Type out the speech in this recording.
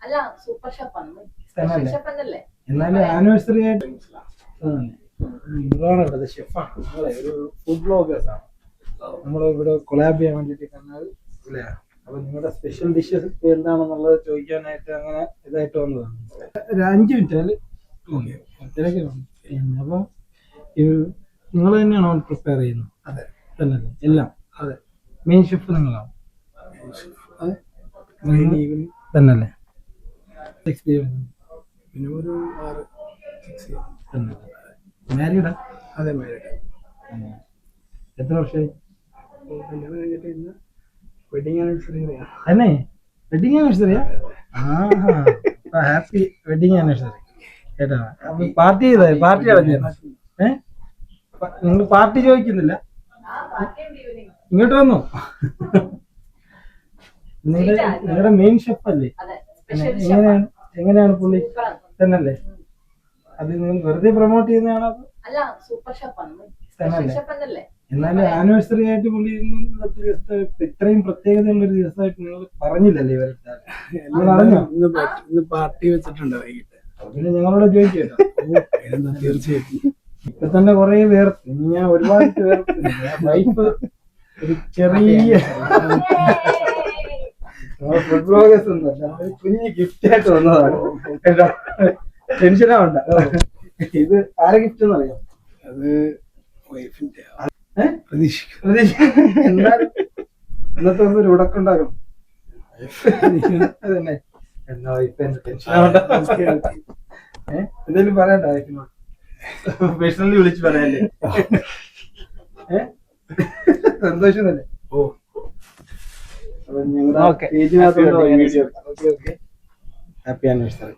അല്ല സൂപ്പർ ഷെഫാണ്. എന്നാലും ആനിവേഴ്സറി ആയിട്ട് ഷെഫാണ്. നമ്മളെ ഒരു ഫുഡ് ബ്ലോഗേഴ്സ് ആണ്. നമ്മൾ ഇവിടെ കൊളാബ് ചെയ്യാൻ വേണ്ടിട്ട് കണ്ണാൽ ഇവിടെയാണ്. അപ്പൊ നിങ്ങളുടെ സ്പെഷ്യൽ ഡിഷസ് എന്താണെന്നുള്ളത് ചോദിക്കാനായിട്ട് അങ്ങനെ ഇതായിട്ട് വന്നതാണ്. ഒരു 5 മിനിറ്റ് അപ്പം നിങ്ങൾ തന്നെയാണോ പ്രിപ്പയർ ചെയ്യുന്നത്? അതെ തന്നെയല്ലേ എല്ലാം? അതെ. മെയിൻ ഷെഫ് നിങ്ങളാണ് തന്നെയല്ലേ? എക്സ്പീരിയൻസ് പിന്നെ ഒരു 6 മാരീഡാ? അതെ മാരീഡ്. എത്ര വർഷമായി കല്യാണം കഴിഞ്ഞിട്ട് ഇന്ന് വെഡിങ് ആനിവേഴ്സറി തന്നെ? വെഡിങ് ആനിവേഴ്സറിയാ? ഹാപ്പി വെഡിങ് ആനിവേഴ്സറി കേട്ടോ. പാർട്ടി ചെയ്തായി? പാർട്ടി അടഞ്ഞായിരുന്നു? നിങ്ങൾ പാർട്ടി ചോദിക്കുന്നില്ല? ഇങ്ങോട്ട് വന്നോ? നിങ്ങളുടെ മെയിൻ ഷെഫ് അല്ലേ? എങ്ങനെയാണ് പുള്ളി? തന്നല്ലേ? അത് നിങ്ങൾ വെറുതെ പ്രൊമോട്ട് ചെയ്യുന്നതാണോ? തന്നല്ലേ? എന്നാലും ആനിവേഴ്സറി ആയിട്ട് പുള്ളി ഇത്രയും പ്രത്യേകതയുള്ള ഒരു ദിവസമായിട്ട് നിങ്ങൾ പറഞ്ഞില്ലല്ലേ ഇവരുടെ? ഇന്ന് പാർട്ടി വെച്ചിട്ടുണ്ട് വൈകിട്ട്. പിന്നെ ഞങ്ങളോട് ചോദിച്ചേട്ടോ. തീർച്ചയായിട്ടും. ഇപ്പൊ തന്നെ കൊറേ വേർത്ത്. ഞാൻ ഒരുപാട് വൈഫ് ഒരു ചെറിയ ഫുഡ് ബ്ലോഗേഴ്സ് ഒന്നുമല്ല, കുഞ്ഞ് ഗിഫ്റ്റ് ആയിട്ട് വന്നതാണ് കേട്ടോ. ടെൻഷനാവണ്ട. ഇത് ആരെ ഗിഫ്റ്റ് എന്ന് അറിയാം? അത് വൈഫിന്റെ. എന്നാലും ഇന്നത്തെ ഒരു ഉടക്കുണ്ടാകും. അതന്നെ. എന്നാ വൈഫ് എന്നെ ടെൻഷനാവണ്ട. എന്തെങ്കിലും പറയണ്ട വൈഫിനോട്? പേഴ്സണലി വിളിച്ച് പറയാല്ലേ? സന്തോഷം തന്നെ. ഓ അപ്പൊ ഞങ്ങളുടെ പേജിനകത്തുള്ള വീഡിയോ. Happy anniversary.